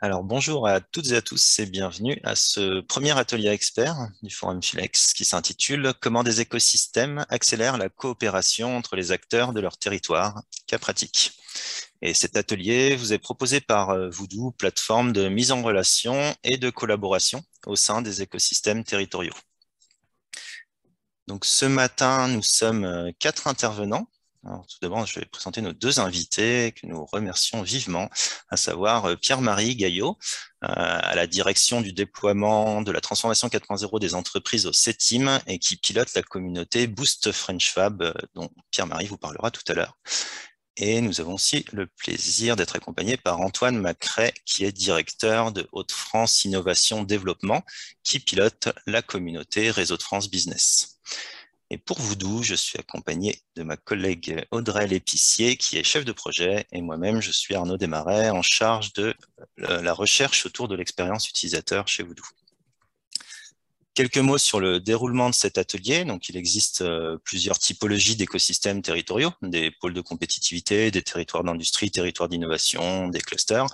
Alors bonjour à toutes et à tous et bienvenue à ce premier atelier expert du Forum Philex qui s'intitule Comment des écosystèmes accélèrent la coopération entre les acteurs de leur territoire, cas pratique. Et cet atelier vous est proposé par Voodoo, plateforme de mise en relation et de collaboration au sein des écosystèmes territoriaux. Donc ce matin, nous sommes 4 intervenants. Alors, tout d'abord, je vais présenter nos 2 invités que nous remercions vivement, à savoir Pierre-Marie Gaillot, à la direction du déploiement de la transformation 4.0 des entreprises au CETIM et qui pilote la communauté Boost French Fab, dont Pierre-Marie vous parlera tout à l'heure. Et nous avons aussi le plaisir d'être accompagnés par Antoine Macret, qui est directeur de Hauts-de-France Innovation Développement, qui pilote la communauté Réseau de France Business. Et pour Voodoo, je suis accompagné de ma collègue Audrey Lépicier, qui est chef de projet, et moi-même, je suis Arnaud Desmarais, en charge de la recherche autour de l'expérience utilisateur chez Voodoo. Quelques mots sur le déroulement de cet atelier. Donc, il existe plusieurs typologies d'écosystèmes territoriaux, des pôles de compétitivité, des territoires d'industrie, territoires d'innovation, des clusters,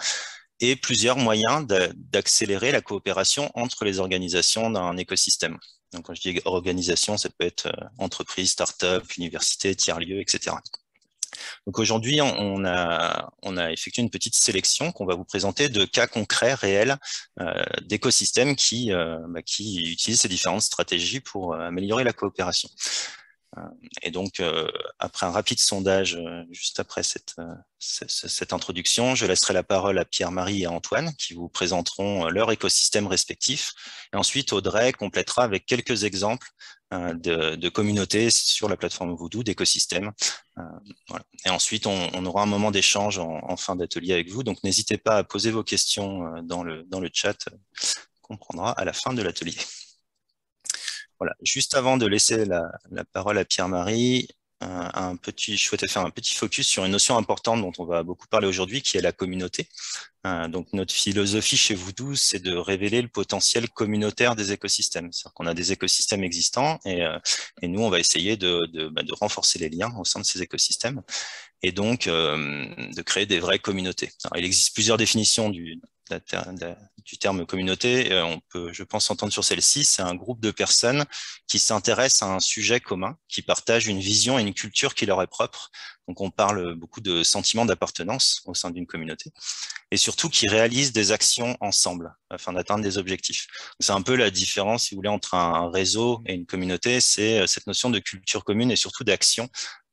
et plusieurs moyens d'accélérer la coopération entre les organisations d'un écosystème. Donc, quand je dis organisation, ça peut être entreprise, start-up, université, tiers-lieu, etc. Donc aujourd'hui, on a effectué une petite sélection qu'on va vous présenter de cas concrets, réels, d'écosystèmes qui utilisent ces différentes stratégies pour améliorer la coopération. Et donc, après un rapide sondage, juste après cette introduction, je laisserai la parole à Pierre-Marie et à Antoine, qui vous présenteront leur écosystème respectif. Et ensuite, Audrey complétera avec quelques exemples de communautés sur la plateforme Voodoo, d'écosystèmes. Voilà. Et ensuite, on aura un moment d'échange en fin d'atelier avec vous. Donc, n'hésitez pas à poser vos questions dans le chat qu'on prendra à la fin de l'atelier. Voilà. Juste avant de laisser la parole à Pierre-Marie, je souhaitais faire un petit focus sur une notion importante dont on va beaucoup parler aujourd'hui, qui est la communauté. Donc notre philosophie chez Voodoo, c'est de révéler le potentiel communautaire des écosystèmes. C'est-à-dire qu'on a des écosystèmes existants et nous, on va essayer de renforcer les liens au sein de ces écosystèmes et donc de créer des vraies communautés. Alors, il existe plusieurs définitions du terme communauté. On peut, je pense, s'entendre sur celle-ci. C'est un groupe de personnes qui s'intéressent à un sujet commun, qui partagent une vision et une culture qui leur est propre. Donc, on parle beaucoup de sentiment d'appartenance au sein d'une communauté et surtout qui réalisent des actions ensemble afin d'atteindre des objectifs. C'est un peu la différence, si vous voulez, entre un réseau et une communauté, c'est cette notion de culture commune et surtout d'action.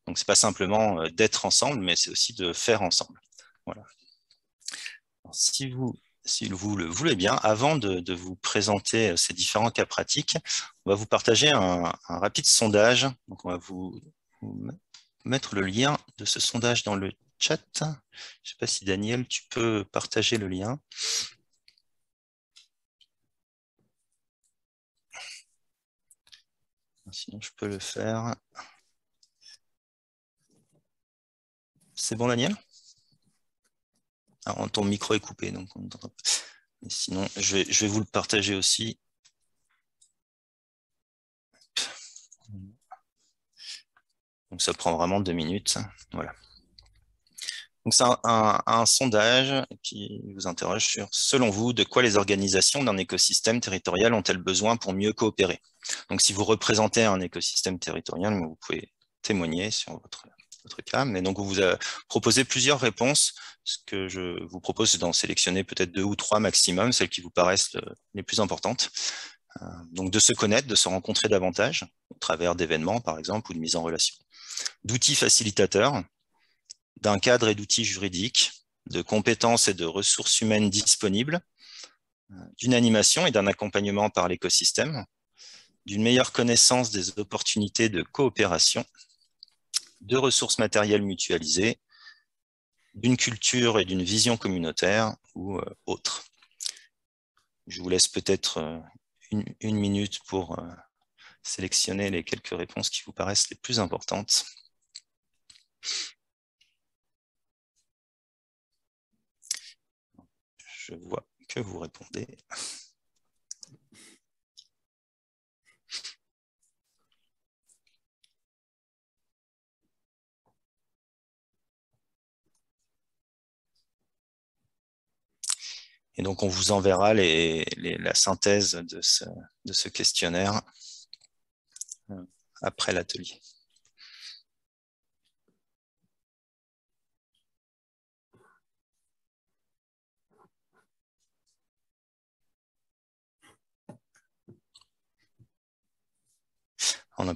Donc, c'est pas simplement d'être ensemble, mais c'est aussi de faire ensemble. Voilà. Alors, si vous le voulez bien, avant de vous présenter ces différents cas pratiques, on va vous partager un rapide sondage. Donc, on va vous mettre le lien de ce sondage dans le chat. Je ne sais pas si Daniel, tu peux partager le lien. Sinon, je peux le faire. C'est bon, Daniel? Alors, ton micro est coupé, donc on n'entend pas. Mais sinon, je vais vous le partager aussi. Donc, ça prend vraiment 2 minutes. Voilà. Donc, c'est un sondage qui vous interroge sur, selon vous, de quoi les organisations d'un écosystème territorial ont-elles besoin pour mieux coopérer? Donc, si vous représentez un écosystème territorial, vous pouvez témoigner sur votre cas. Mais donc, vous a proposé plusieurs réponses. Ce que je vous propose, c'est d'en sélectionner peut-être 2 ou 3 maximum, celles qui vous paraissent les plus importantes. Donc, de se connaître, de se rencontrer davantage, au travers d'événements, par exemple, ou de mise en relation. D'outils facilitateurs, d'un cadre et d'outils juridiques, de compétences et de ressources humaines disponibles, d'une animation et d'un accompagnement par l'écosystème, d'une meilleure connaissance des opportunités de coopération, de ressources matérielles mutualisées, d'une culture et d'une vision communautaire ou autre. Je vous laisse peut-être une minute pour sélectionner les quelques réponses qui vous paraissent les plus importantes. Je vois que vous répondez. Et donc, on vous enverra la synthèse de ce questionnaire après l'atelier.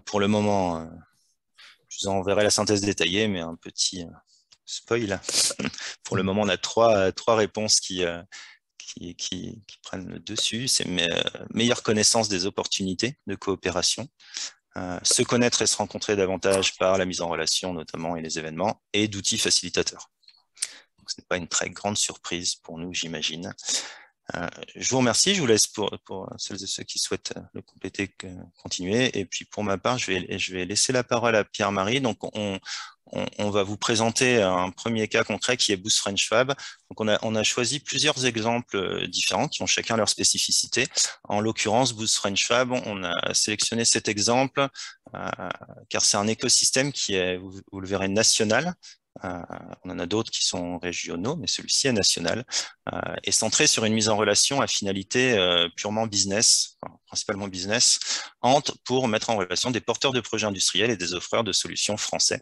Pour le moment, je vous enverrai la synthèse détaillée, mais un petit spoil. Pour le moment, on a trois réponses qui prennent le dessus. C'est meilleure connaissance des opportunités de coopération, se connaître et se rencontrer davantage par la mise en relation notamment et les événements, et d'outils facilitateurs. Donc, ce n'est pas une très grande surprise pour nous, j'imagine. Je vous remercie, je vous laisse pour celles et ceux qui souhaitent le compléter, continuer. Et puis pour ma part, je vais laisser la parole à Pierre-Marie. Donc on va vous présenter un premier cas concret qui est Boost French Fab. Donc on a choisi plusieurs exemples différents qui ont chacun leur spécificité. En l'occurrence, Boost French Fab, on a sélectionné cet exemple car c'est un écosystème qui est, vous le verrez, national. On en a d'autres qui sont régionaux, mais celui-ci est national, est centré sur une mise en relation à finalité purement business, enfin, principalement business, pour mettre en relation des porteurs de projets industriels et des offreurs de solutions français.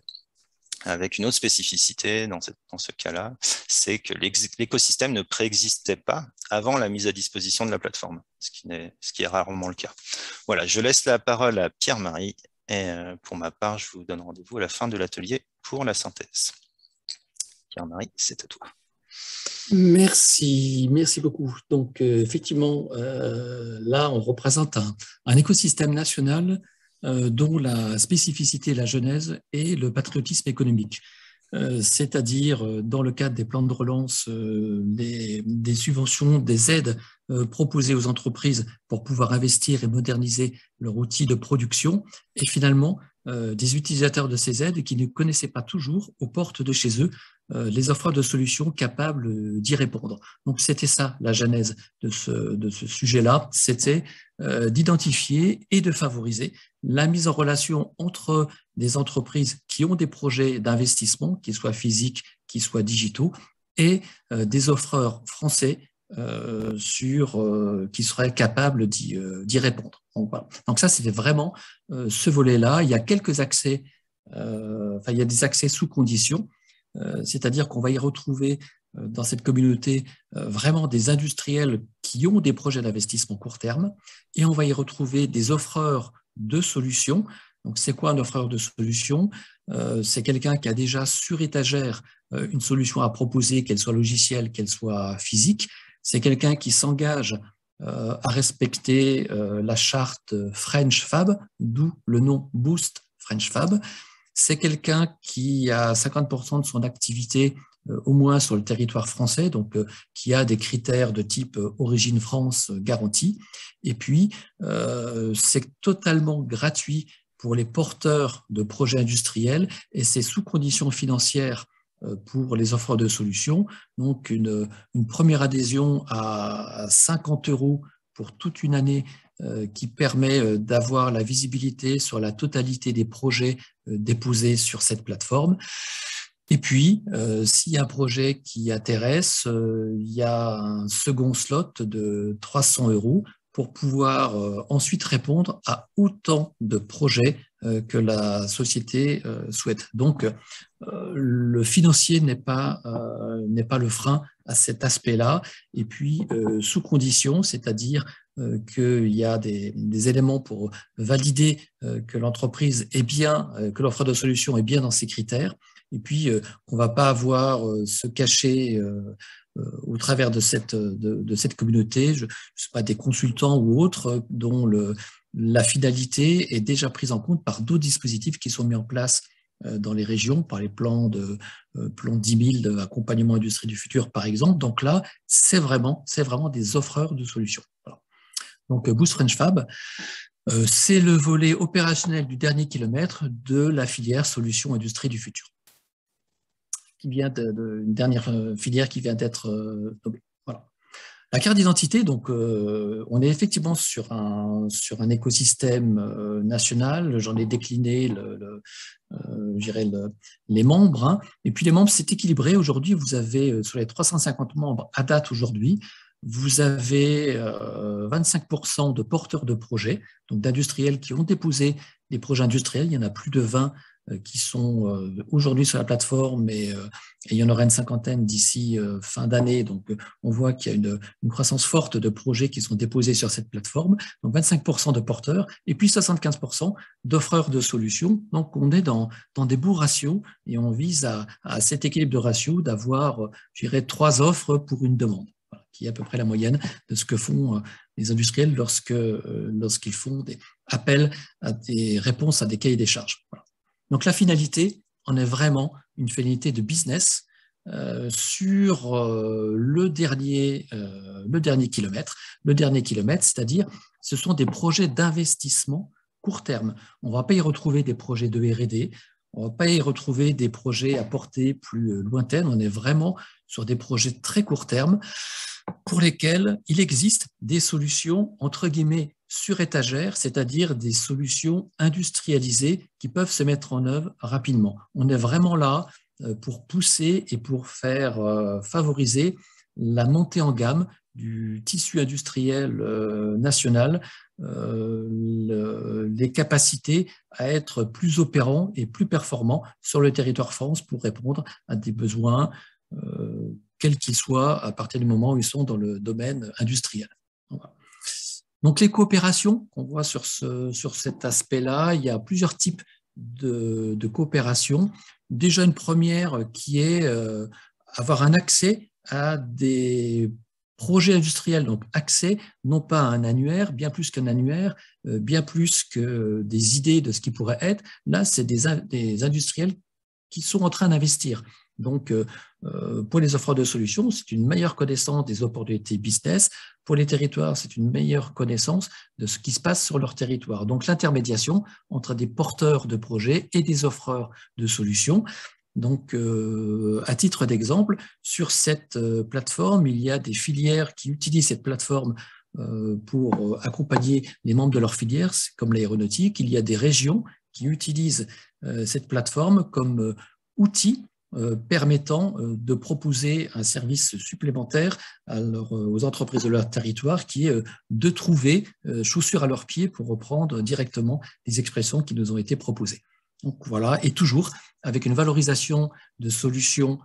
Avec une autre spécificité dans ce cas-là, c'est que l'écosystème ne préexistait pas avant la mise à disposition de la plateforme, ce qui est rarement le cas. Voilà, je laisse la parole à Pierre-Marie. Et pour ma part, je vous donne rendez-vous à la fin de l'atelier pour la synthèse. Pierre-Marie, c'est à toi. Merci beaucoup. Donc, effectivement, là, on représente un écosystème national dont la spécificité, la genèse et le patriotisme économique. C'est-à-dire, dans le cadre des plans de relance, des subventions, des aides proposées aux entreprises pour pouvoir investir et moderniser leur outil de production, et finalement, des utilisateurs de ces aides qui ne connaissaient pas toujours, aux portes de chez eux, les offres de solutions capables d'y répondre. Donc, c'était ça, la genèse de ce sujet-là, c'était d'identifier et de favoriser la mise en relation entre des entreprises qui ont des projets d'investissement, qu'ils soient physiques, qu'ils soient digitaux, et des offreurs français qui seraient capables d'y répondre. Donc, voilà. Donc ça, c'était vraiment ce volet-là. Il y a quelques accès, il y a des accès sous conditions, c'est-à-dire qu'on va y retrouver dans cette communauté vraiment des industriels qui ont des projets d'investissement court terme, et on va y retrouver des offreurs de solutions. Donc, c'est quoi un offreur de solutions? C'est quelqu'un qui a déjà sur étagère une solution à proposer, qu'elle soit logicielle, qu'elle soit physique. C'est quelqu'un qui s'engage à respecter la charte French Fab, d'où le nom Boost French Fab. C'est quelqu'un qui a 50% de son activité au moins sur le territoire français, donc qui a des critères de type origine France garantie. Et puis, c'est totalement gratuit pour les porteurs de projets industriels et c'est sous conditions financières pour les offres de solutions. Donc, une première adhésion à 50 € pour toute une année qui permet d'avoir la visibilité sur la totalité des projets déposés sur cette plateforme. Et puis, s'il y a un projet qui intéresse, il y a un second slot de 300 € pour pouvoir ensuite répondre à autant de projets que la société souhaite. Donc, le financier n'est pas le frein à cet aspect-là. Et puis, sous condition, c'est-à-dire qu'il y a des éléments pour valider que l'entreprise est bien, que l'offre de solution est bien dans ses critères. Et puis, on ne va pas avoir se cacher au travers de cette communauté, je sais pas, des consultants ou autres dont la finalité est déjà prise en compte par d'autres dispositifs qui sont mis en place dans les régions, par les plans 10 000 d'accompagnement industrie du futur, par exemple. Donc là, c'est vraiment des offreurs de solutions. Voilà. Donc, Boost French Fab, c'est le volet opérationnel du dernier kilomètre de la filière solutions industrie du futur, qui vient une dernière filière qui vient d'être nommée. Voilà. La carte d'identité, donc, on est effectivement sur un écosystème national. J'en ai décliné les membres. Hein. Et puis les membres, c'est équilibré. Aujourd'hui, vous avez sur les 350 membres à date aujourd'hui, vous avez 25% de porteurs de projets, donc d'industriels qui ont déposé des projets industriels. Il y en a plus de 20 qui sont aujourd'hui sur la plateforme et il y en aura une cinquantaine d'ici fin d'année. Donc, on voit qu'il y a une croissance forte de projets qui sont déposés sur cette plateforme. Donc, 25% de porteurs et puis 75% d'offreurs de solutions. Donc, on est dans des beaux ratios et on vise à cet équilibre de ratio d'avoir, je dirais, 3 offres pour une demande, qui est à peu près la moyenne de ce que font les industriels lorsqu'ils font des appels à des réponses à des cahiers des charges. Voilà. Donc la finalité en est vraiment une finalité de business sur le dernier kilomètre. Le dernier kilomètre, c'est-à-dire ce sont des projets d'investissement court terme. On ne va pas y retrouver des projets de R&D, on ne va pas y retrouver des projets à portée plus lointaine, on est vraiment sur des projets très court terme pour lesquels il existe des solutions, entre guillemets, sur étagère, c'est-à-dire des solutions industrialisées qui peuvent se mettre en œuvre rapidement. On est vraiment là pour pousser et pour faire favoriser la montée en gamme du tissu industriel national, les capacités à être plus opérants et plus performants sur le territoire France pour répondre à des besoins quels qu'ils soient, à partir du moment où ils sont dans le domaine industriel. Voilà. Donc, les coopérations qu'on voit sur cet aspect-là, il y a plusieurs types de coopération. Déjà, une première qui est avoir un accès à des projets industriels, donc accès non pas à un annuaire, bien plus qu'un annuaire, bien plus que des idées de ce qui pourrait être. Là, c'est des industriels qui sont en train d'investir. Donc, pour les offreurs de solutions, c'est une meilleure connaissance des opportunités business. Pour les territoires, c'est une meilleure connaissance de ce qui se passe sur leur territoire. Donc, l'intermédiation entre des porteurs de projets et des offreurs de solutions. Donc, à titre d'exemple, sur cette plateforme, il y a des filières qui utilisent cette plateforme pour accompagner les membres de leur filière, comme l'aéronautique. Il y a des régions qui utilisent cette plateforme comme outil permettant de proposer un service supplémentaire aux entreprises de leur territoire qui est de trouver chaussures à leurs pieds, pour reprendre directement les expressions qui nous ont été proposées. Donc voilà, et toujours avec une valorisation de solutions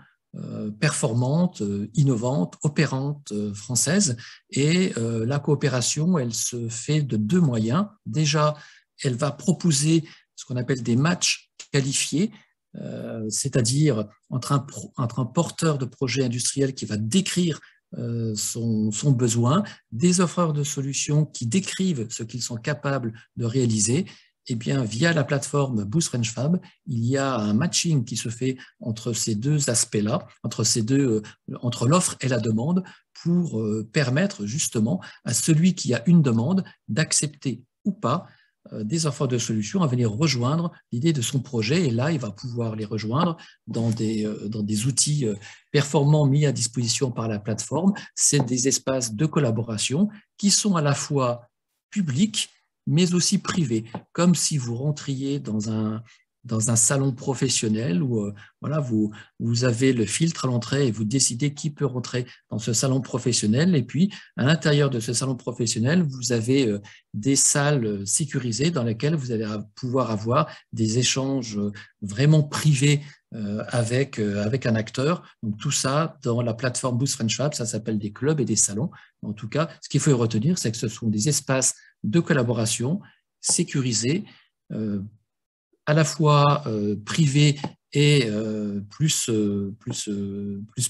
performantes, innovantes, opérantes françaises. Et la coopération, elle se fait de 2 moyens. Déjà, elle va proposer ce qu'on appelle des matchs qualifiés, c'est-à-dire entre un porteur de projet industriel qui va décrire son besoin, des offreurs de solutions qui décrivent ce qu'ils sont capables de réaliser. Et bien, via la plateforme Boost French Fab, il y a un matching qui se fait entre ces 2 aspects-là, entre l'offre et la demande, pour permettre justement à celui qui a une demande d'accepter ou pas des offres de solutions à venir rejoindre l'idée de son projet. Et là, il va pouvoir les rejoindre dans des outils performants mis à disposition par la plateforme. C'est des espaces de collaboration qui sont à la fois publics, mais aussi privés, comme si vous rentriez dans un salon professionnel où voilà, vous avez le filtre à l'entrée et vous décidez qui peut rentrer dans ce salon professionnel. Et puis, à l'intérieur de ce salon professionnel, vous avez des salles sécurisées dans lesquelles vous allez pouvoir avoir des échanges vraiment privés avec un acteur. Donc, tout ça dans la plateforme Boost French Fab, ça s'appelle des clubs et des salons. En tout cas, ce qu'il faut retenir, c'est que ce sont des espaces de collaboration sécurisés, à la fois privés et plus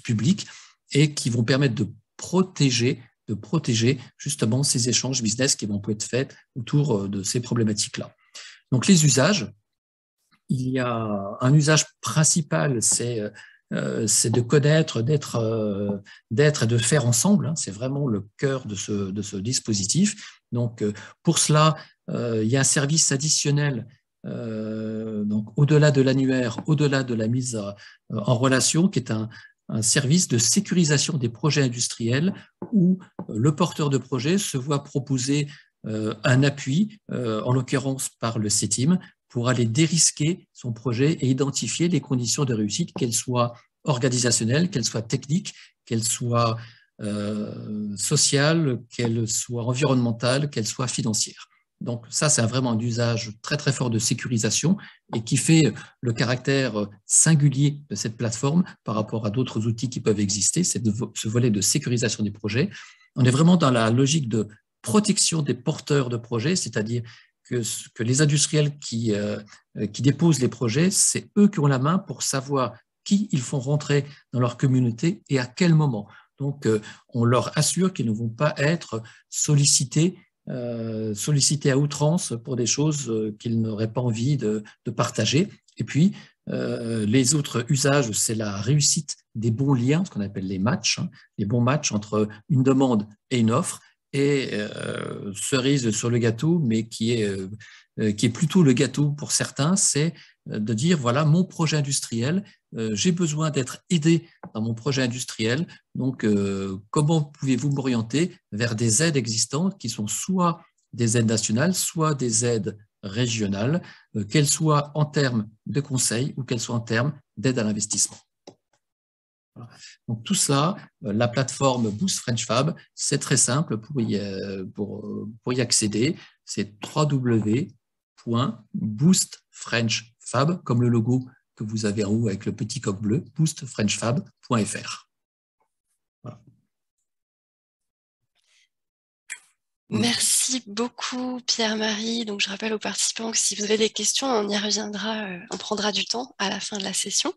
publics, et qui vont permettre de protéger justement ces échanges business qui vont être faits autour de ces problématiques-là. Donc les usages, il y a un usage principal, c'est de connaître, d'être et de faire ensemble. C'est vraiment le cœur de ce dispositif. Donc pour cela, il y a un service additionnel. Donc, au-delà de l'annuaire, au-delà de la mise en relation, qui est un service de sécurisation des projets industriels où le porteur de projet se voit proposer un appui, en l'occurrence par le CETIM, pour aller dérisquer son projet et identifier les conditions de réussite, qu'elles soient organisationnelles, qu'elles soient techniques, qu'elles soient sociale, qu'elle soit environnementale, qu'elle soit financière. Donc ça, c'est vraiment un usage très très fort de sécurisation et qui fait le caractère singulier de cette plateforme par rapport à d'autres outils qui peuvent exister, c'est ce volet de sécurisation des projets. On est vraiment dans la logique de protection des porteurs de projets, c'est-à-dire que les industriels qui déposent les projets, c'est eux qui ont la main pour savoir qui ils font rentrer dans leur communauté et à quel moment. Donc, on leur assure qu'ils ne vont pas être sollicités à outrance pour des choses qu'ils n'auraient pas envie de partager. Et puis, les autres usages, c'est la réussite des bons liens, ce qu'on appelle les matchs, hein, les bons matchs entre une demande et une offre. Et cerise sur le gâteau, mais qui est plutôt le gâteau pour certains, c'est de dire, voilà, mon projet industriel, j'ai besoin d'être aidé dans mon projet industriel, donc comment pouvez-vous m'orienter vers des aides existantes qui sont soit des aides nationales, soit des aides régionales, qu'elles soient en termes de conseil ou qu'elles soient en termes d'aide à l'investissement. Donc tout ça, la plateforme Boost French Fab, c'est très simple pour y accéder. C'est www.boostfrenchfab, comme le logo que vous avez en haut avec le petit coq bleu, boostfrenchfab.fr. Voilà. Merci beaucoup Pierre-Marie. Donc je rappelle aux participants que si vous avez des questions, on y reviendra, on prendra du temps à la fin de la session.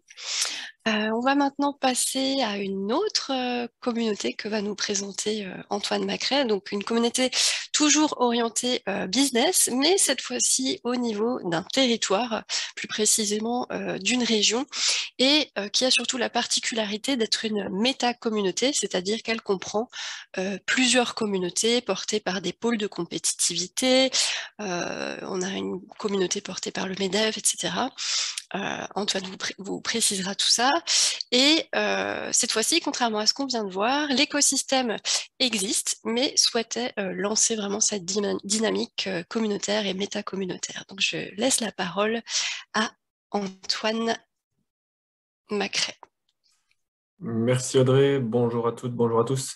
On va maintenant passer à une autre communauté que va nous présenter Antoine Macret, donc une communauté toujours orientée business, mais cette fois-ci au niveau d'un territoire, plus précisément d'une région, et qui a surtout la particularité d'être une méta-communauté, c'est-à-dire qu'elle comprend plusieurs communautés portées par des pôles de compétitivité, on a une communauté portée par le MEDEF, etc. Antoine vous précisera tout ça. Et cette fois-ci, contrairement à ce qu'on vient de voir, l'écosystème existe, mais souhaitait lancer vraiment cette dynamique communautaire et métacommunautaire. Donc je laisse la parole à Antoine Macret. Merci Audrey, bonjour à toutes, bonjour à tous.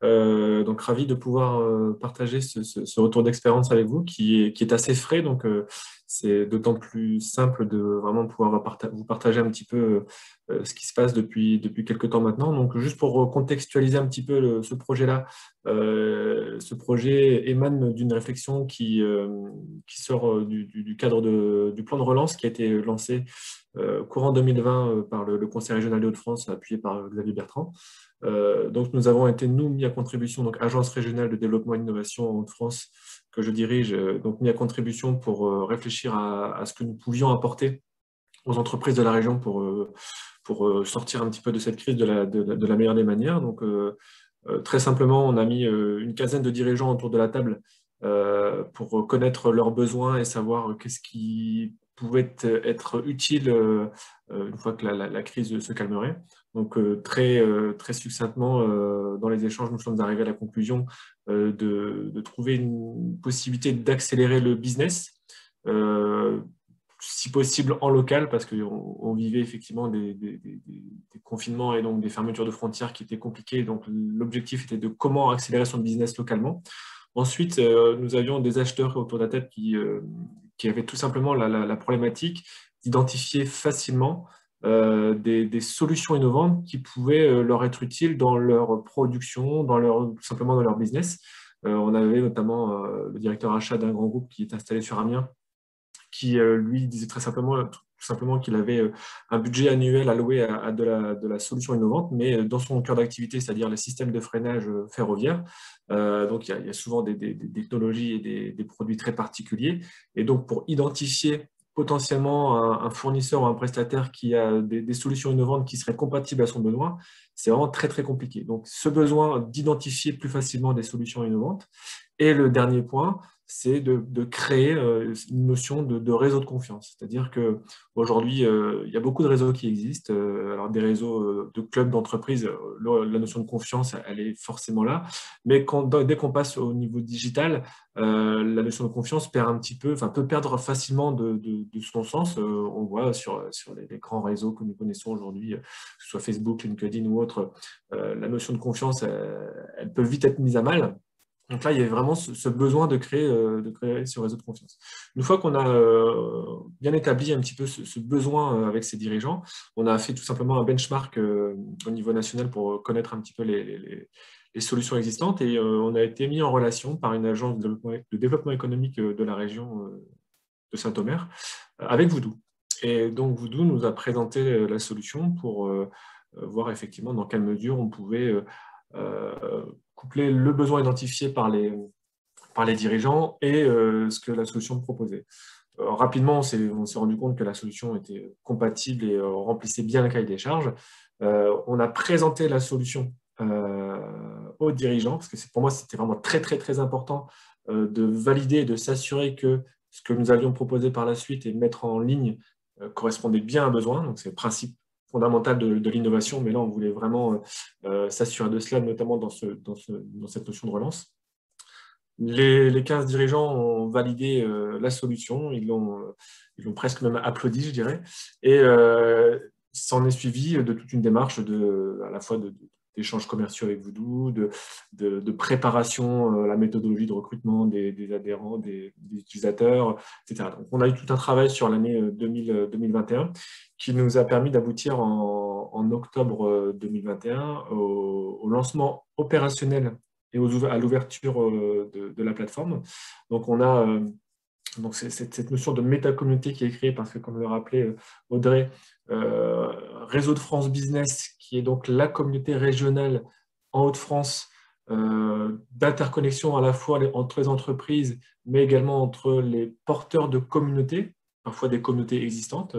Donc ravi de pouvoir partager ce retour d'expérience avec vous qui est assez frais, donc c'est d'autant plus simple de vraiment pouvoir vous partager un petit peu ce qui se passe depuis quelques temps maintenant. Donc juste pour contextualiser un petit peu ce projet-là, ce projet émane d'une réflexion qui sort du cadre du plan de relance qui a été lancé courant 2020 par le Conseil régional des Hauts-de-France appuyé par Xavier Bertrand. Donc nous avons été mis à contribution, donc Agence régionale de développement et d'innovation en Hauts-de-France que je dirige, donc mis à contribution pour réfléchir à ce que nous pouvions apporter aux entreprises de la région pour sortir un petit peu de cette crise de la meilleure des manières. Donc très simplement, on a mis une quinzaine de dirigeants autour de la table pour connaître leurs besoins et savoir qu'est-ce qui pouvait être utile une fois que la crise se calmerait. Donc très succinctement, dans les échanges, nous sommes arrivés à la conclusion de trouver une possibilité d'accélérer le business, si possible en local, parce qu'on vivait effectivement des confinements et donc des fermetures de frontières qui étaient compliquées. Donc l'objectif était de comment accélérer son business localement. Ensuite, nous avions des acheteurs autour de la tête qui avaient tout simplement la problématique d'identifier facilement des solutions innovantes qui pouvaient leur être utiles dans leur production, tout simplement dans leur business. On avait notamment le directeur achat d'un grand groupe qui est installé sur Amiens, qui lui disait tout simplement qu'il avait un budget annuel alloué à de la solution innovante, mais dans son cœur d'activité, c'est-à-dire les systèmes de freinage ferroviaire. Donc il y a souvent des technologies et des produits très particuliers. Et donc pour identifier potentiellement un fournisseur ou un prestataire qui a des solutions innovantes qui seraient compatibles à son besoin, c'est vraiment très très compliqué. Donc ce besoin d'identifier plus facilement des solutions innovantes. Et le dernier point, c'est de créer une notion de réseau de confiance. C'est-à-dire qu'aujourd'hui, il y a beaucoup de réseaux qui existent. Alors des réseaux de clubs d'entreprise, la notion de confiance, elle est forcément là. Mais dès qu'on passe au niveau digital, la notion de confiance perd un petit peu, enfin peut perdre facilement de son sens. On voit sur les grands réseaux que nous connaissons aujourd'hui, que ce soit Facebook, LinkedIn ou autre, la notion de confiance, elle peut vite être mise à mal. Donc là, il y a vraiment ce besoin de créer ce réseau de confiance. Une fois qu'on a bien établi un petit peu ce besoin avec ses dirigeants, on a fait tout simplement un benchmark au niveau national pour connaître un petit peu les solutions existantes et on a été mis en relation par une agence de développement économique de la région de Saint-Omer avec Voodoo. Et donc Voodoo nous a présenté la solution pour voir effectivement dans quelle mesure on pouvait coupler le besoin identifié par les dirigeants et ce que la solution proposait. Rapidement, on s'est rendu compte que la solution était compatible et remplissait bien le cahier des charges. On a présenté la solution aux dirigeants, parce que pour moi, c'était vraiment très, très, très important de valider et de s'assurer que ce que nous allions proposer par la suite et mettre en ligne correspondait bien à un besoin. Donc, c'est le principe fondamental de l'innovation, mais là, on voulait vraiment s'assurer de cela, notamment dans cette notion de relance. Les 15 dirigeants ont validé la solution, ils l'ont presque même applaudi, je dirais, et s'en est suivi de toute une démarche à la fois d'échanges commerciaux avec Voodoo, de préparation, la méthodologie de recrutement des adhérents, des utilisateurs, etc. Donc, on a eu tout un travail sur l'année 2021 qui nous a permis d'aboutir en octobre 2021 au lancement opérationnel et à l'ouverture de la plateforme. Donc, on a donc cette notion de méta-communauté qui est créée parce que, comme le rappelait Audrey, Réseau de France Business, qui est donc la communauté régionale en Hauts-de-France d'interconnexion à la fois entre les entreprises, mais également entre les porteurs de communautés, parfois des communautés existantes.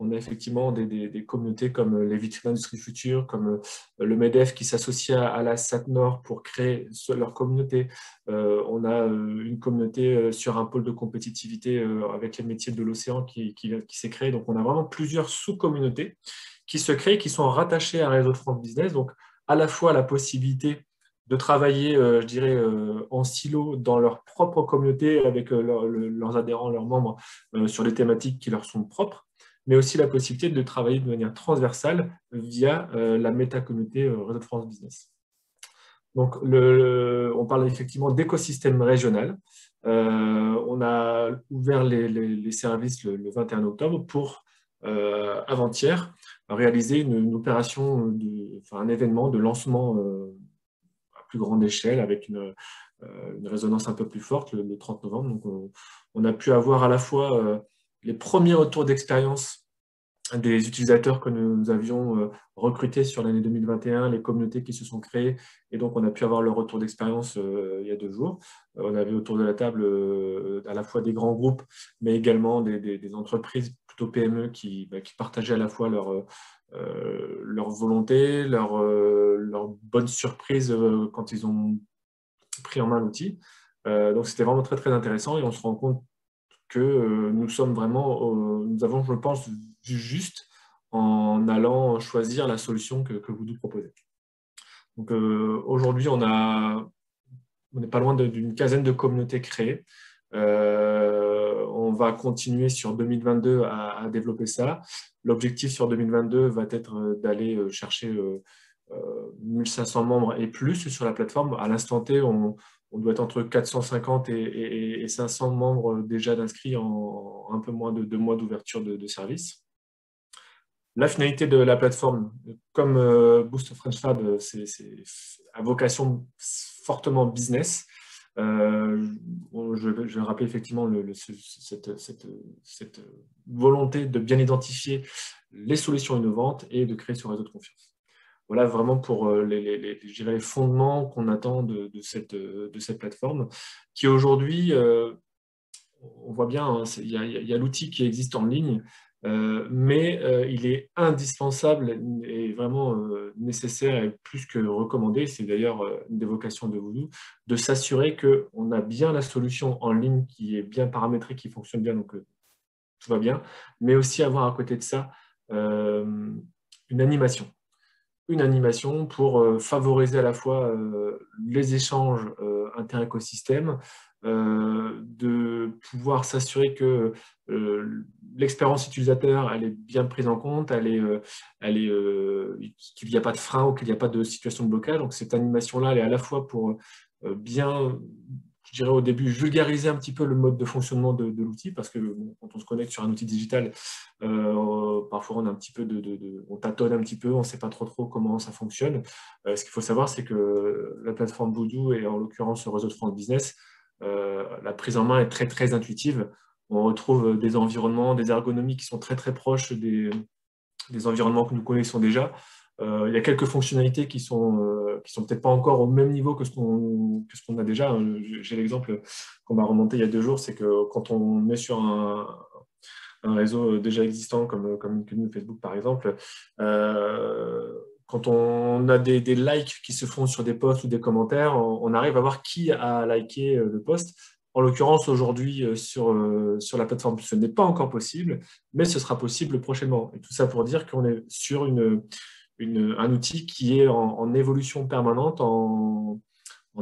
On a effectivement des communautés comme les Vitrines Industrie Future, comme le MEDEF qui s'associe à la SAT-Nord pour créer leur communauté. On a une communauté sur un pôle de compétitivité avec les métiers de l'océan qui s'est créé. Donc, on a vraiment plusieurs sous-communautés qui se créent, qui sont rattachées à Réseau de France Business. Donc, à la fois la possibilité de travailler, je dirais, en silo dans leur propre communauté avec leurs adhérents, leurs membres sur les thématiques qui leur sont propres, mais aussi la possibilité de travailler de manière transversale via la méta-communauté Réseau de France Business. Donc, on parle effectivement d'écosystème régional. On a ouvert les services le 21 octobre pour, avant-hier, réaliser une opération, un événement de lancement à plus grande échelle avec une résonance un peu plus forte le 30 novembre. Donc, on a pu avoir à la fois les premiers retours d'expérience des utilisateurs que nous avions recrutés sur l'année 2021, les communautés qui se sont créées, et donc on a pu avoir leur retour d'expérience il y a 2 jours. On avait autour de la table à la fois des grands groupes, mais également des entreprises plutôt PME qui partageaient à la fois leur volonté, leur bonne surprise quand ils ont pris en main l'outil. Donc c'était vraiment très très intéressant et on se rend compte que nous avons, je pense, vu juste en allant choisir la solution que vous nous proposez. Donc aujourd'hui, on n'est pas loin d'une quinzaine de communautés créées. On va continuer sur 2022 à développer ça. L'objectif sur 2022 va être d'aller chercher 1500 membres et plus sur la plateforme. À l'instant T, on doit être entre 450 et 500 membres déjà d'inscrits en un peu moins de 2 mois d'ouverture de service. La finalité de la plateforme, comme Boost French Fab, c'est à vocation fortement business. Je vais rappeler effectivement cette volonté de bien identifier les solutions innovantes et de créer ce réseau de confiance. Voilà vraiment pour les fondements qu'on attend de cette plateforme, qui aujourd'hui, on voit bien, il y a l'outil qui existe en ligne, mais il est indispensable et vraiment nécessaire et plus que recommandé, c'est d'ailleurs une des vocations de Voodoo, de s'assurer qu'on a bien la solution en ligne qui est bien paramétrée, qui fonctionne bien, donc tout va bien, mais aussi avoir à côté de ça une animation. Une animation pour favoriser à la fois les échanges inter-écosystèmes, de pouvoir s'assurer que l'expérience utilisateur elle est bien prise en compte, qu'il n'y a pas de frein ou qu'il n'y a pas de situation de blocage. Donc cette animation-là, elle est à la fois pour bien, je dirais au début, vulgariser un petit peu le mode de fonctionnement de l'outil, parce que bon, quand on se connecte sur un outil digital, parfois on a un petit peu on tâtonne un petit peu, on ne sait pas trop comment ça fonctionne. Ce qu'il faut savoir, c'est que la plateforme Voodoo et en l'occurrence le réseau de France Business, la prise en main est très intuitive. On retrouve des environnements, des ergonomies qui sont très proches des environnements que nous connaissons déjà. Il y a quelques fonctionnalités qui sont peut-être pas encore au même niveau que ce qu'on a déjà. J'ai l'exemple qu'on m'a remonté il y a 2 jours, c'est que quand on est sur un réseau déjà existant comme LinkedIn, Facebook par exemple, quand on a des likes qui se font sur des posts ou des commentaires, on arrive à voir qui a liké le post. En l'occurrence, aujourd'hui, sur la plateforme, ce n'est pas encore possible, mais ce sera possible prochainement. Et tout ça pour dire qu'on est sur un outil qui est en évolution permanente, en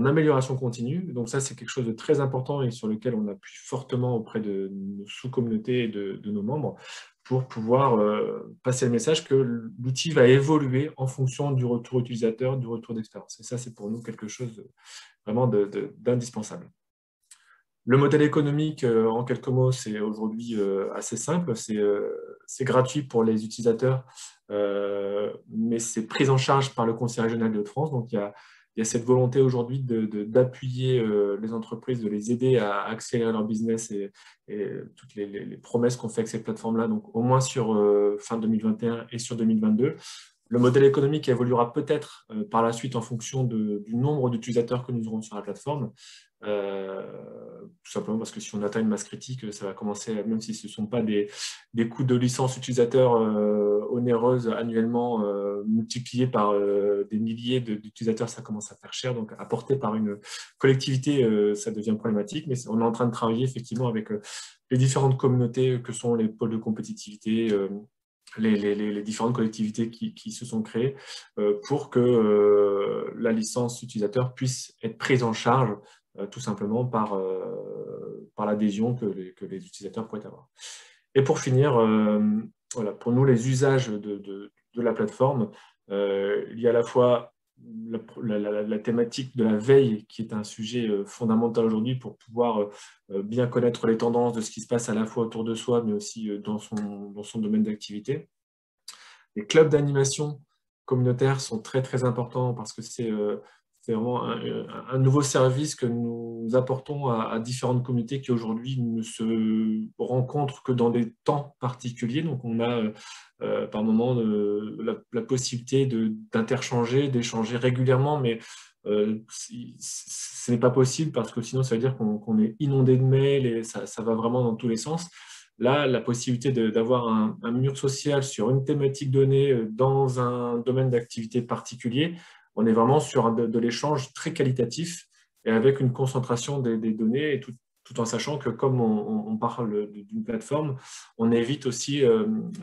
amélioration continue. Donc ça, c'est quelque chose de très important et sur lequel on appuie fortement auprès de nos sous-communautés et de nos membres pour pouvoir passer le message que l'outil va évoluer en fonction du retour utilisateur, du retour d'expérience. Et ça, c'est pour nous quelque chose vraiment d'indispensable. Le modèle économique, en quelques mots, c'est aujourd'hui assez simple. C'est gratuit pour les utilisateurs, mais c'est pris en charge par le Conseil régional de France. Donc, il y a cette volonté aujourd'hui d'appuyer les entreprises, de les aider à accélérer leur business et toutes les promesses qu'on fait avec ces plateformes-là, donc au moins sur fin 2021 et sur 2022. Le modèle économique évoluera peut-être par la suite en fonction du nombre d'utilisateurs que nous aurons sur la plateforme. Tout simplement parce que si on atteint une masse critique, ça va commencer, même si ce ne sont pas des coûts de licence utilisateur onéreuses annuellement multipliés par des milliers d'utilisateurs, ça commence à faire cher. Donc, apporté par une collectivité, ça devient problématique. Mais on est en train de travailler effectivement avec les différentes communautés que sont les pôles de compétitivité, les différentes collectivités qui se sont créées pour que la licence utilisateur puisse être prise en charge tout simplement par l'adhésion que les utilisateurs pourraient avoir. Et pour finir, voilà, pour nous, les usages de la plateforme, il y a à la fois la thématique de la veille qui est un sujet fondamental aujourd'hui pour pouvoir bien connaître les tendances de ce qui se passe à la fois autour de soi, mais aussi dans son domaine d'activité. Les clubs d'animation communautaire sont très importants parce que c'est vraiment un nouveau service que nous apportons à différentes communautés qui aujourd'hui ne se rencontrent que dans des temps particuliers. Donc on a par moment la possibilité d'interchanger, d'échanger régulièrement, mais ce n'est pas possible parce que sinon ça veut dire qu'on est inondé de mails et ça va vraiment dans tous les sens. Là, la possibilité d'avoir un mur social sur une thématique donnée dans un domaine d'activité particulier, on est vraiment sur de l'échange très qualitatif et avec une concentration des données, et tout en sachant que comme on parle d'une plateforme, on évite aussi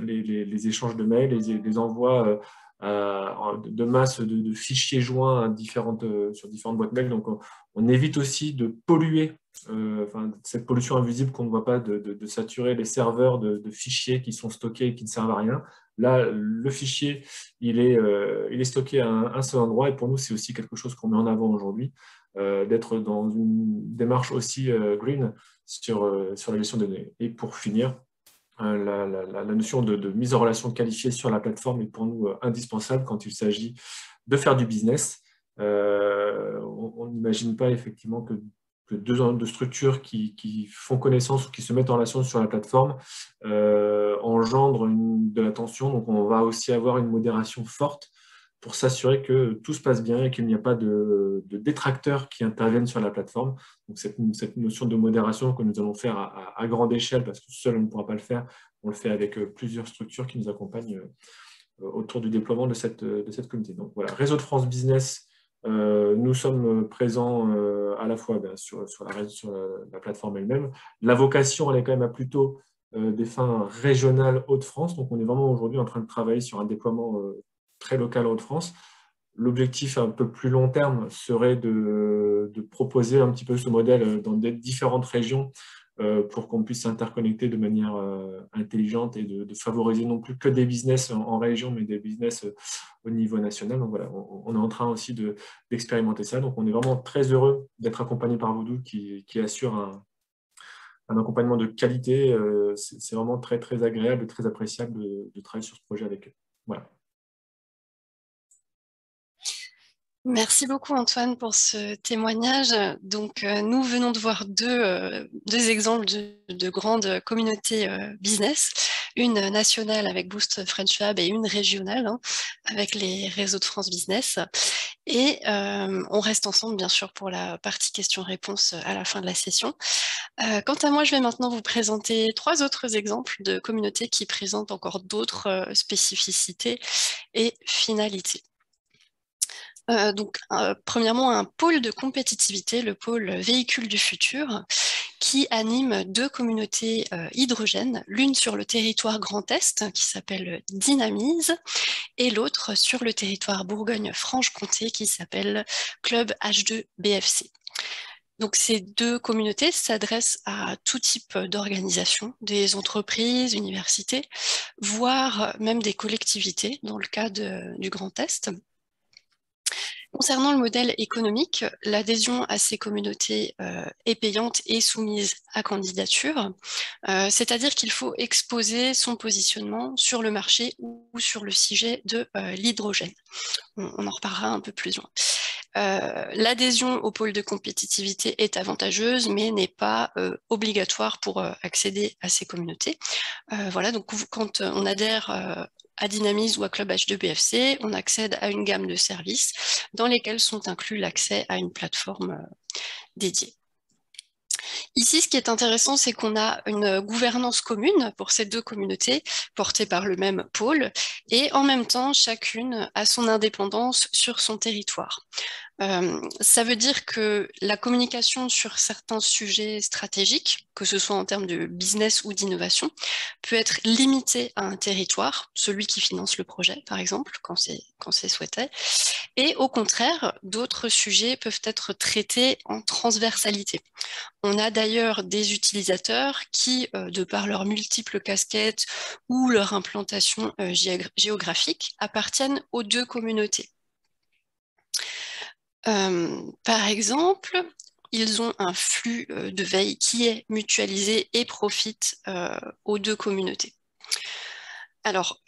les échanges de mails, les envois de masse de fichiers joints sur différentes boîtes mail. Donc, on évite aussi de polluer, cette pollution invisible qu'on ne voit pas, de saturer les serveurs de fichiers qui sont stockés et qui ne servent à rien. Là, le fichier, il est stocké à un seul endroit, et pour nous, c'est aussi quelque chose qu'on met en avant aujourd'hui, d'être dans une démarche aussi green sur la gestion des données. Et pour finir, la notion de mise en relation qualifiée sur la plateforme est pour nous indispensable quand il s'agit de faire du business. On n'imagine pas effectivement que deux structures qui font connaissance ou qui se mettent en relation sur la plateforme engendrent de la tension. Donc on va aussi avoir une modération forte pour s'assurer que tout se passe bien et qu'il n'y a pas de détracteurs qui interviennent sur la plateforme. Donc cette notion de modération que nous allons faire à grande échelle, parce que seul on ne pourra pas le faire, on le fait avec plusieurs structures qui nous accompagnent autour du déploiement de cette communauté. Donc voilà, Réseau de France Business, nous sommes présents à la fois sur la plateforme elle-même. La vocation, elle est quand même à plutôt des fins régionales Hauts-de-France. Donc on est vraiment aujourd'hui en train de travailler sur un déploiement très local Hauts-de-France. L'objectif un peu plus long terme serait de proposer un petit peu ce modèle dans des différentes régions pour qu'on puisse s'interconnecter de manière intelligente et de favoriser non plus que des business en région, mais des business au niveau national. Donc voilà, on est en train aussi d'expérimenter ça. Donc on est vraiment très heureux d'être accompagné par Voodoo qui assure un accompagnement de qualité. C'est vraiment très, très agréable et très appréciable de travailler sur ce projet avec eux. Voilà. Merci beaucoup Antoine pour ce témoignage. Donc nous venons de voir deux exemples de grandes communautés business, une nationale avec Boost French Fab et une régionale avec les réseaux de France Business. Et on reste ensemble bien sûr pour la partie questions-réponses à la fin de la session. Quant à moi, je vais maintenant vous présenter 3 autres exemples de communautés qui présentent encore d'autres spécificités et finalités. Premièrement, un pôle de compétitivité, le pôle véhicule du futur, qui anime 2 communautés hydrogène, l'une sur le territoire Grand Est, qui s'appelle Dynamise, et l'autre sur le territoire Bourgogne-Franche-Comté, qui s'appelle Club H2BFC. Donc ces 2 communautés s'adressent à tout type d'organisations, des entreprises, universités, voire même des collectivités, dans le cas du Grand Est. Concernant le modèle économique, l'adhésion à ces communautés est payante et soumise à candidature, c'est-à-dire qu'il faut exposer son positionnement sur le marché ou sur le sujet de l'hydrogène. On en reparlera un peu plus loin. L'adhésion au pôle de compétitivité est avantageuse, mais n'est pas obligatoire pour accéder à ces communautés. Voilà, donc quand on adhère à Dynamise ou à Club H2BFC, on accède à une gamme de services dans lesquels sont inclus l'accès à une plateforme dédiée. Ici, ce qui est intéressant, c'est qu'on a une gouvernance commune pour ces 2 communautés, portées par le même pôle, et en même temps, chacune a son indépendance sur son territoire. Ça veut dire que la communication sur certains sujets stratégiques, que ce soit en termes de business ou d'innovation, peut être limitée à un territoire, celui qui finance le projet, par exemple, quand c'est souhaité. Et au contraire, d'autres sujets peuvent être traités en transversalité. On a d'ailleurs des utilisateurs qui, de par leurs multiples casquettes ou leur implantation géographique, appartiennent aux 2 communautés. Par exemple, ils ont un flux de veille qui est mutualisé et profite aux 2 communautés. Alors,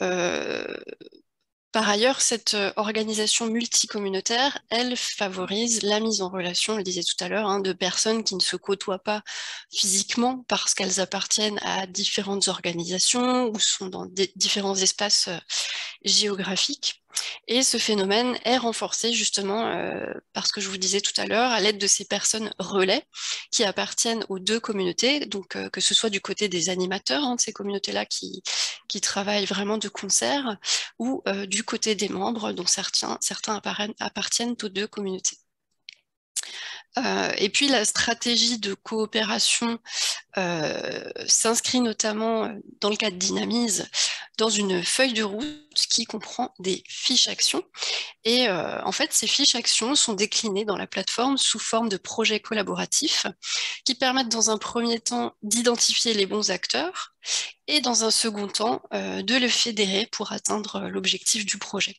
par ailleurs, cette organisation multicommunautaire, elle favorise la mise en relation, je le disais tout à l'heure, de personnes qui ne se côtoient pas physiquement parce qu'elles appartiennent à différentes organisations ou sont dans différents espaces géographiques. Et ce phénomène est renforcé justement parce que je vous disais tout à l'heure, à l'aide de ces personnes relais qui appartiennent aux 2 communautés, donc que ce soit du côté des animateurs de ces communautés-là qui travaillent vraiment de concert, ou du côté des membres dont certains appartiennent aux 2 communautés. Et puis la stratégie de coopération s'inscrit notamment dans le cas de Dynamise dans une feuille de route qui comprend des fiches actions. Et en fait, ces fiches actions sont déclinées dans la plateforme sous forme de projets collaboratifs qui permettent dans un premier temps d'identifier les bons acteurs et dans un second temps de les fédérer pour atteindre l'objectif du projet.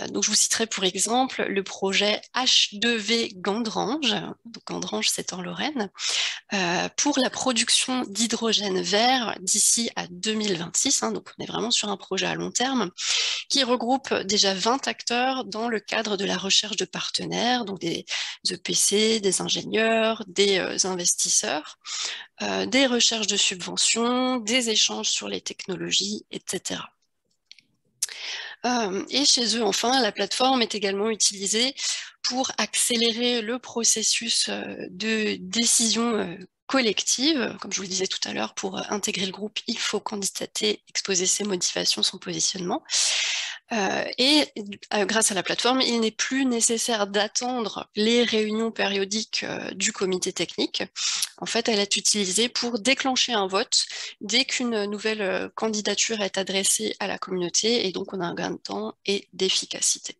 Donc je vous citerai pour exemple le projet H2V Gandrange, donc Gandrange c'est en Lorraine, pour la production d'hydrogène vert d'ici à 2026, donc on est vraiment sur un projet à long terme, qui regroupe déjà 20 acteurs dans le cadre de la recherche de partenaires, donc des EPC, des ingénieurs, des investisseurs, des recherches de subventions, des échanges sur les technologies, etc. Et chez eux, enfin, la plateforme est également utilisée pour accélérer le processus de décision collective. Comme je vous le disais tout à l'heure, pour intégrer le groupe, il faut candidater, exposer ses motivations, son positionnement. Grâce à la plateforme, il n'est plus nécessaire d'attendre les réunions périodiques du comité technique. En fait, elle est utilisée pour déclencher un vote dès qu'une nouvelle candidature est adressée à la communauté, et donc on a un gain de temps et d'efficacité.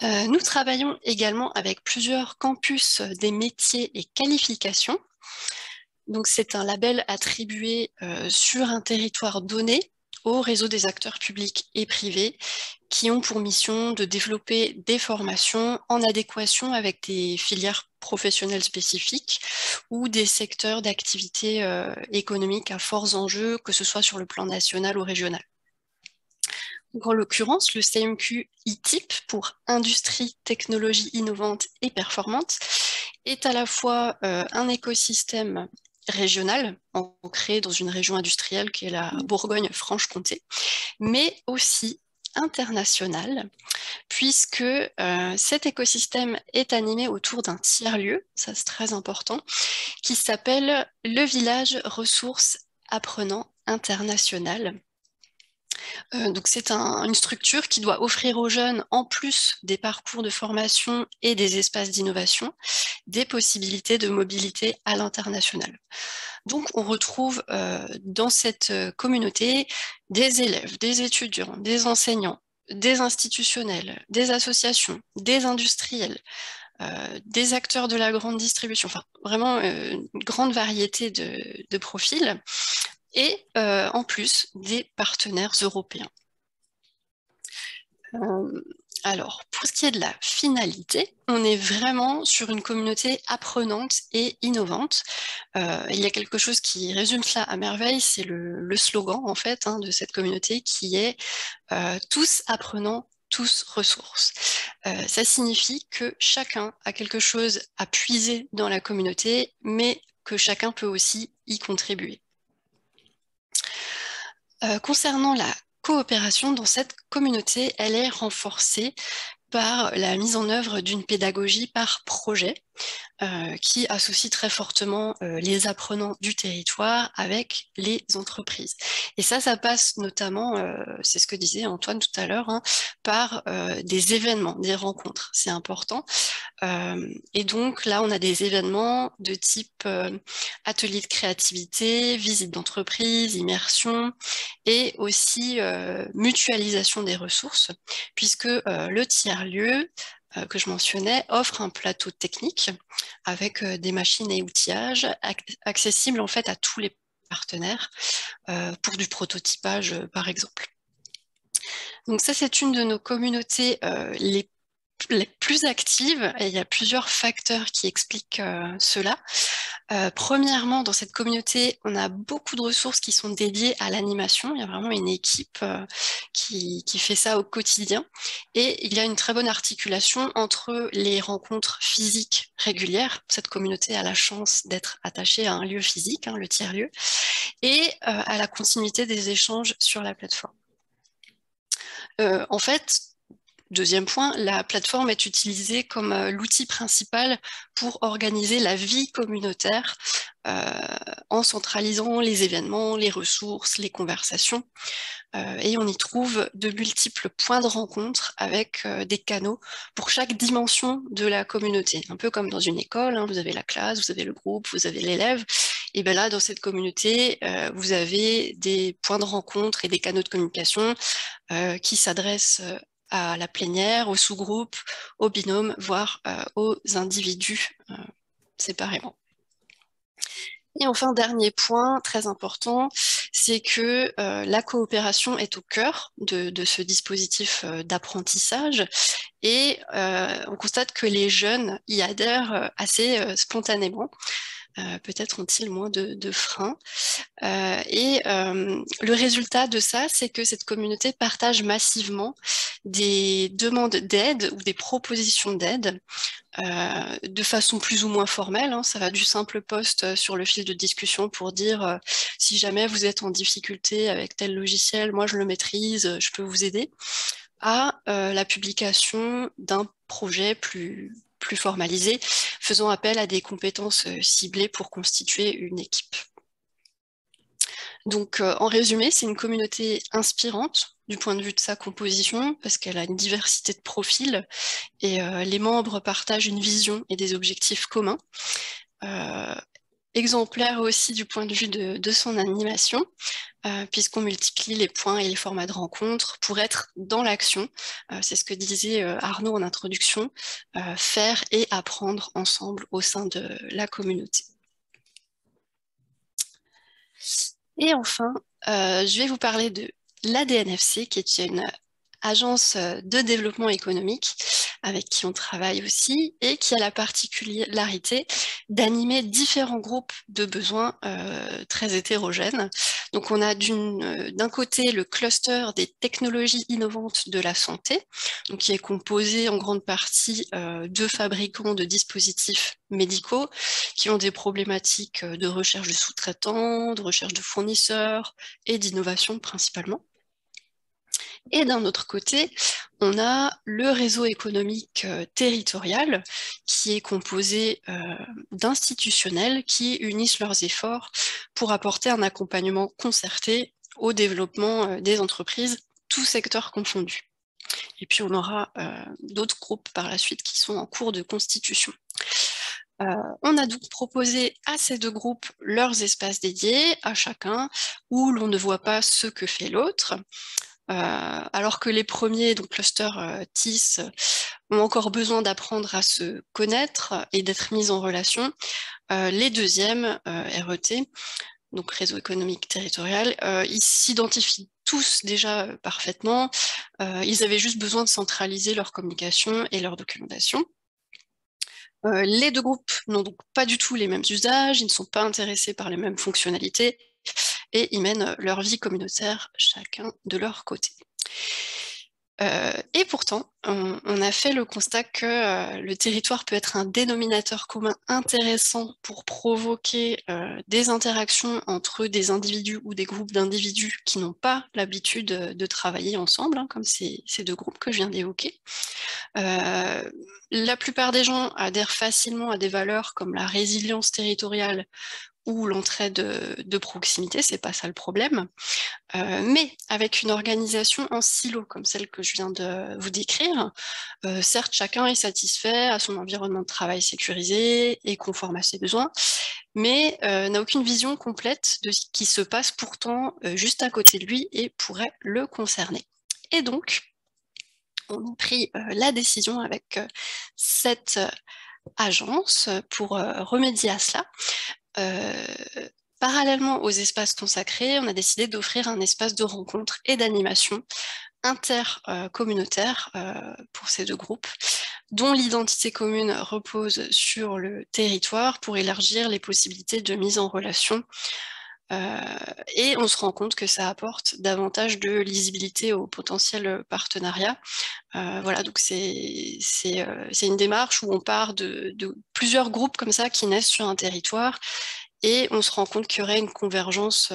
Nous travaillons également avec plusieurs campus des métiers et qualifications. Donc, c'est un label attribué sur un territoire donné au réseau des acteurs publics et privés qui ont pour mission de développer des formations en adéquation avec des filières professionnelles spécifiques ou des secteurs d'activité économique à forts enjeux, que ce soit sur le plan national ou régional. Donc, en l'occurrence, le CMQ ITIP, pour Industrie, Technologie innovante et performante, est à la fois un écosystème régional, ancré dans une région industrielle qui est la Bourgogne-Franche-Comté, mais aussi international, puisque cet écosystème est animé autour d'un tiers-lieu, ça c'est très important, qui s'appelle le village ressources apprenants international. Donc c'est une structure qui doit offrir aux jeunes, en plus des parcours de formation et des espaces d'innovation, des possibilités de mobilité à l'international. Donc on retrouve dans cette communauté des élèves, des étudiants, des enseignants, des institutionnels, des associations, des industriels, des acteurs de la grande distribution, enfin vraiment une grande variété de profils, et en plus des partenaires européens. Alors, pour ce qui est de la finalité, on est vraiment sur une communauté apprenante et innovante. Il y a quelque chose qui résume cela à merveille, c'est le slogan en fait de cette communauté qui est tous apprenants, tous ressources. Ça signifie que chacun a quelque chose à puiser dans la communauté, mais que chacun peut aussi y contribuer. Concernant la coopération dans cette communauté, elle est renforcée par la mise en œuvre d'une pédagogie par projet qui associe très fortement les apprenants du territoire avec les entreprises. Et ça passe notamment, c'est ce que disait Antoine tout à l'heure, par des événements, des rencontres. C'est important. Et donc là, on a des événements de type atelier de créativité, visite d'entreprise, immersion et aussi mutualisation des ressources, puisque le tiers-lieu que je mentionnais offre un plateau technique avec des machines et outillages accessibles en fait à tous les partenaires pour du prototypage par exemple. Donc ça, c'est une de nos communautés les plus actives, et il y a plusieurs facteurs qui expliquent cela. Premièrement, dans cette communauté, on a beaucoup de ressources qui sont dédiées à l'animation. Il y a vraiment une équipe qui fait ça au quotidien. Et il y a une très bonne articulation entre les rencontres physiques régulières. Cette communauté a la chance d'être attachée à un lieu physique, le tiers-lieu, et à la continuité des échanges sur la plateforme. En fait, deuxième point, la plateforme est utilisée comme l'outil principal pour organiser la vie communautaire en centralisant les événements, les ressources, les conversations. Et on y trouve de multiples points de rencontre avec des canaux pour chaque dimension de la communauté. Un peu comme dans une école, vous avez la classe, vous avez le groupe, vous avez l'élève. Et bien là, dans cette communauté, vous avez des points de rencontre et des canaux de communication qui s'adressent à la plénière, aux sous-groupes, aux binômes, voire aux individus séparément. Et enfin, dernier point très important, c'est que la coopération est au cœur de ce dispositif d'apprentissage et on constate que les jeunes y adhèrent assez spontanément. peut-être ont-ils moins de freins. Le résultat de ça, c'est que cette communauté partage massivement des demandes d'aide ou des propositions d'aide de façon plus ou moins formelle. Ça va du simple post sur le fil de discussion pour dire si jamais vous êtes en difficulté avec tel logiciel, moi je le maîtrise, je peux vous aider, à la publication d'un projet plus formalisé, faisant appel à des compétences ciblées pour constituer une équipe. Donc, en résumé, c'est une communauté inspirante du point de vue de sa composition, parce qu'elle a une diversité de profils, et les membres partagent une vision et des objectifs communs. Exemplaire aussi du point de vue de son animation, puisqu'on multiplie les points et les formats de rencontres pour être dans l'action. C'est ce que disait Arnaud en introduction, faire et apprendre ensemble au sein de la communauté. Et enfin, je vais vous parler de l'ADNFC, qui est une agence de développement économique avec qui on travaille aussi et qui a la particularité d'animer différents groupes de besoins très hétérogènes. Donc on a d'un côté le cluster des technologies innovantes de la santé, donc qui est composé en grande partie de fabricants de dispositifs médicaux qui ont des problématiques de recherche de sous-traitants, de recherche de fournisseurs et d'innovation principalement. Et d'un autre côté, on a le réseau économique territorial qui est composé d'institutionnels qui unissent leurs efforts pour apporter un accompagnement concerté au développement des entreprises, tous secteurs confondus. Et puis on aura d'autres groupes par la suite qui sont en cours de constitution. On a donc proposé à ces deux groupes leurs espaces dédiés à chacun où l'on ne voit pas ce que fait l'autre. Alors que les premiers, donc cluster TIS, ont encore besoin d'apprendre à se connaître et d'être mis en relation, les deuxièmes, RET, donc réseau économique territorial, ils s'identifient tous déjà parfaitement, ils avaient juste besoin de centraliser leur communication et leur documentation. Les deux groupes n'ont donc pas du tout les mêmes usages, ils ne sont pas intéressés par les mêmes fonctionnalités, et ils mènent leur vie communautaire chacun de leur côté. Et pourtant, on a fait le constat que le territoire peut être un dénominateur commun intéressant pour provoquer des interactions entre des individus ou des groupes d'individus qui n'ont pas l'habitude de travailler ensemble, comme ces deux groupes que je viens d'évoquer. La plupart des gens adhèrent facilement à des valeurs comme la résilience territoriale ou l'entraide de proximité, c'est pas ça le problème. Mais avec une organisation en silo comme celle que je viens de vous décrire, certes chacun est satisfait à son environnement de travail sécurisé et conforme à ses besoins, mais n'a aucune vision complète de ce qui se passe pourtant juste à côté de lui et pourrait le concerner. Et donc, on a pris la décision avec cette agence pour remédier à cela. Parallèlement aux espaces consacrés, on a décidé d'offrir un espace de rencontre et d'animation intercommunautaire pour ces deux groupes, dont l'identité commune repose sur le territoire pour élargir les possibilités de mise en relation. Et on se rend compte que ça apporte davantage de lisibilité au potentiel partenariat. Voilà, donc c'est une démarche où on part de plusieurs groupes comme ça qui naissent sur un territoire et on se rend compte qu'il y aurait une convergence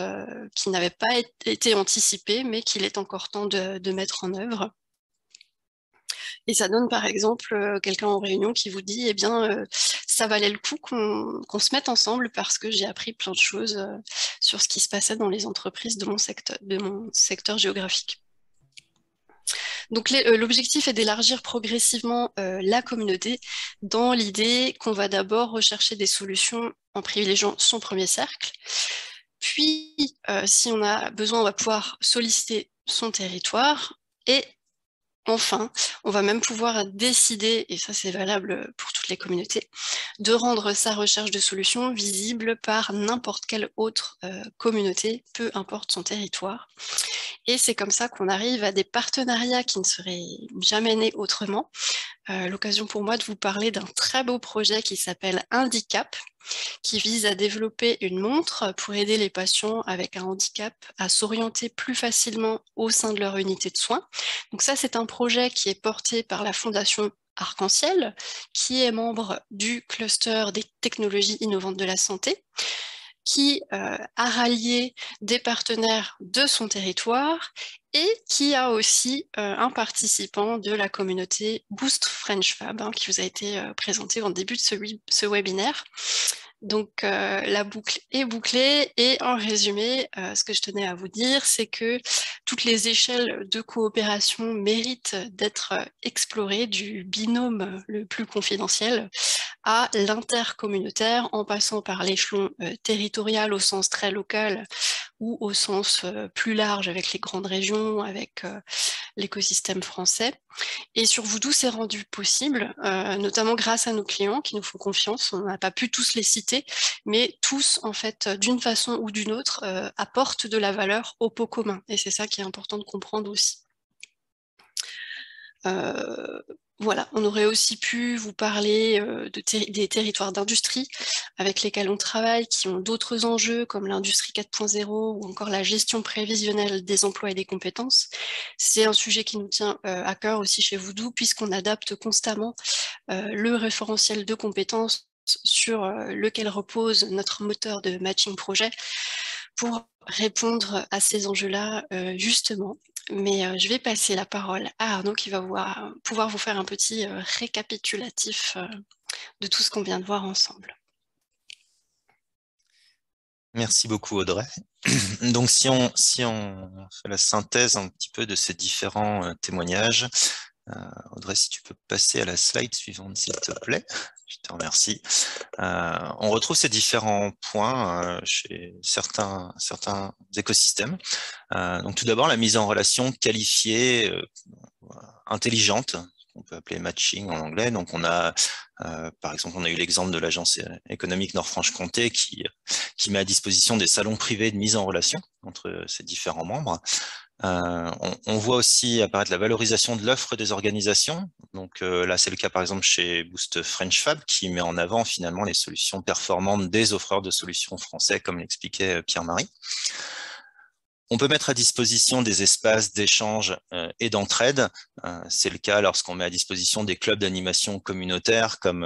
qui n'avait pas été anticipée, mais qu'il est encore temps de mettre en œuvre. Et ça donne par exemple quelqu'un en réunion qui vous dit, eh bien, ça valait le coup qu'on se mette ensemble parce que j'ai appris plein de choses sur ce qui se passait dans les entreprises de mon secteur géographique. Donc l'objectif est d'élargir progressivement la communauté dans l'idée qu'on va d'abord rechercher des solutions en privilégiant son premier cercle. Puis, si on a besoin, on va pouvoir solliciter son territoire et enfin, on va même pouvoir décider, et ça c'est valable pour toutes les communautés, de rendre sa recherche de solutions visible par n'importe quelle autre communauté, peu importe son territoire. Et c'est comme ça qu'on arrive à des partenariats qui ne seraient jamais nés autrement, l'occasion pour moi de vous parler d'un très beau projet qui s'appelle Handicap, qui vise à développer une montre pour aider les patients avec un handicap à s'orienter plus facilement au sein de leur unité de soins. Donc ça, c'est un projet qui est porté par la Fondation Arc-en-Ciel, qui est membre du cluster des technologies innovantes de la santé, qui a rallié des partenaires de son territoire et qui a aussi un participant de la communauté Boost French Fab, qui vous a été présenté en début de ce webinaire. Donc la boucle est bouclée et en résumé, ce que je tenais à vous dire, c'est que toutes les échelles de coopération méritent d'être explorées, du binôme le plus confidentiel à l'intercommunautaire, en passant par l'échelon territorial au sens très local ou au sens plus large avec les grandes régions, avec l'écosystème français. Et sur Voodoo, c'est rendu possible, notamment grâce à nos clients qui nous font confiance. On n'a pas pu tous les citer, mais tous, en fait, d'une façon ou d'une autre, apportent de la valeur au pot commun. Et c'est ça qui est important de comprendre aussi. Voilà, on aurait aussi pu vous parler des territoires d'industrie avec lesquels on travaille, qui ont d'autres enjeux comme l'industrie 4.0 ou encore la gestion prévisionnelle des emplois et des compétences. C'est un sujet qui nous tient à cœur aussi chez Voodoo, puisqu'on adapte constamment le référentiel de compétences sur lequel repose notre moteur de matching projet pour répondre à ces enjeux-là justement. Mais je vais passer la parole à Arnaud qui va pouvoir vous faire un petit récapitulatif de tout ce qu'on vient de voir ensemble. Merci beaucoup Audrey. Donc si on fait la synthèse un petit peu de ces différents témoignages, Audrey, si tu peux passer à la slide suivante s'il te plaît. Je te remercie. On retrouve ces différents points chez certains écosystèmes. Donc tout d'abord, la mise en relation qualifiée, intelligente, qu'on peut appeler matching en anglais. Donc on a, par exemple, on a eu l'exemple de l'agence économique Nord-Franche-Comté qui met à disposition des salons privés de mise en relation entre ces différents membres. On voit aussi apparaître la valorisation de l'offre des organisations. Donc là, c'est le cas par exemple chez Boost French Fab qui met en avant finalement les solutions performantes des offreurs de solutions français, comme l'expliquait Pierre-Marie. On peut mettre à disposition des espaces d'échange et d'entraide. C'est le cas lorsqu'on met à disposition des clubs d'animation communautaire, comme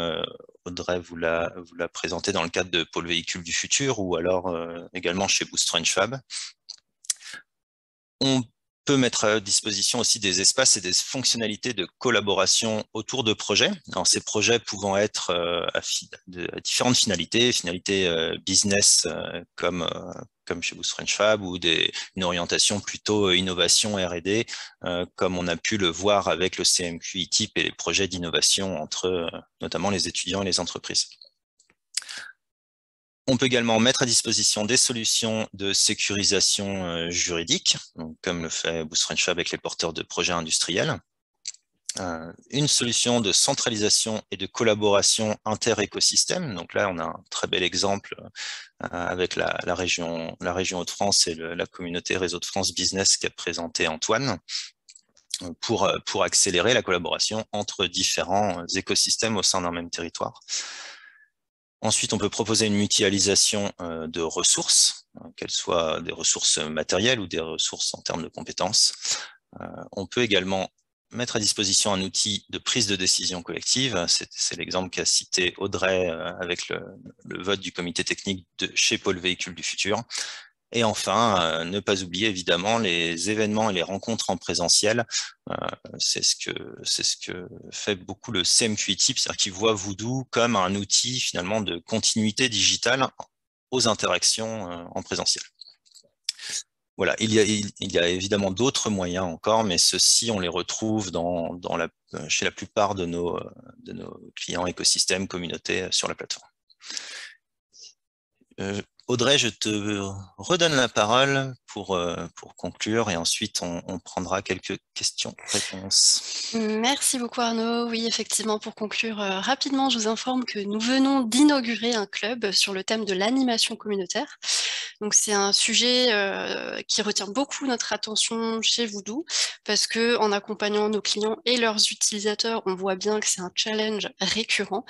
Audrey vous l'a présenté dans le cadre de Pôle Véhicule du Futur, ou alors également chez Boost French Fab. On peut mettre à disposition aussi des espaces et des fonctionnalités de collaboration autour de projets. Alors, ces projets pouvant être à différentes finalités business comme chez Boost French Fab, ou une orientation plutôt innovation R&D, comme on a pu le voir avec le CMQ ITIP et les projets d'innovation entre notamment les étudiants et les entreprises. On peut également mettre à disposition des solutions de sécurisation juridique, donc comme le fait Boost French Fab avec les porteurs de projets industriels. Une solution de centralisation et de collaboration inter-écosystème. Donc là, on a un très bel exemple avec la région Hauts-de-France et la communauté Réseau de France Business qu'a présenté Antoine, pour accélérer la collaboration entre différents écosystèmes au sein d'un même territoire. Ensuite, on peut proposer une mutualisation de ressources, qu'elles soient des ressources matérielles ou des ressources en termes de compétences. On peut également mettre à disposition un outil de prise de décision collective. C'est l'exemple qu'a cité Audrey avec le vote du comité technique chez Pôle Véhicule du Futur. Et enfin, ne pas oublier évidemment les événements et les rencontres en présentiel. C'est ce que fait beaucoup le CMQ ITIP, c'est-à-dire qu'il voit Voodoo comme un outil finalement de continuité digitale aux interactions en présentiel. Voilà, il y a évidemment d'autres moyens encore, mais ceux-ci, on les retrouve chez la plupart de nos clients écosystèmes, communautés sur la plateforme. Audrey, je te redonne la parole pour conclure, et ensuite on prendra quelques questions-réponses. Merci beaucoup Arnaud. Oui, effectivement, pour conclure rapidement, je vous informe que nous venons d'inaugurer un club sur le thème de l'animation communautaire. Donc c'est un sujet qui retient beaucoup notre attention chez Voodoo, parce que en accompagnant nos clients et leurs utilisateurs, on voit bien que c'est un challenge récurrent.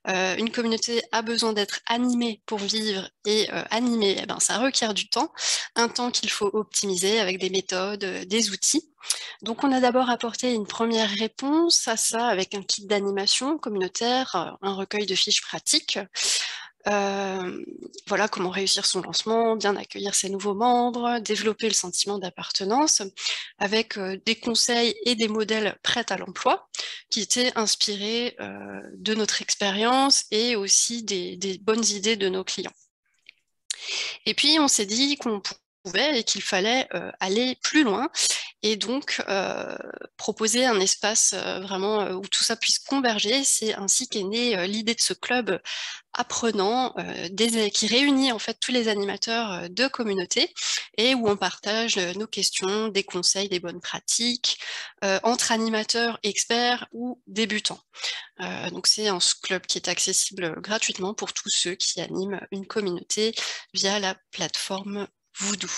Une communauté a besoin d'être animée pour vivre, et animée, eh ben, ça requiert du temps, un temps qu'il faut optimiser avec des méthodes, des outils. Donc on a d'abord apporté une première réponse à ça avec un kit d'animation communautaire, un recueil de fiches pratiques. Voilà comment réussir son lancement, bien accueillir ses nouveaux membres, développer le sentiment d'appartenance, avec des conseils et des modèles prêts à l'emploi qui étaient inspirés de notre expérience et aussi des bonnes idées de nos clients. Et puis on s'est dit qu'on pouvait et qu'il fallait aller plus loin et donc proposer un espace vraiment où tout ça puisse converger. C'est ainsi qu'est née l'idée de ce club apprenant qui réunit en fait tous les animateurs de communauté et où on partage nos questions, des conseils, des bonnes pratiques entre animateurs experts ou débutants. Donc c'est un club qui est accessible gratuitement pour tous ceux qui animent une communauté via la plateforme Voodoo.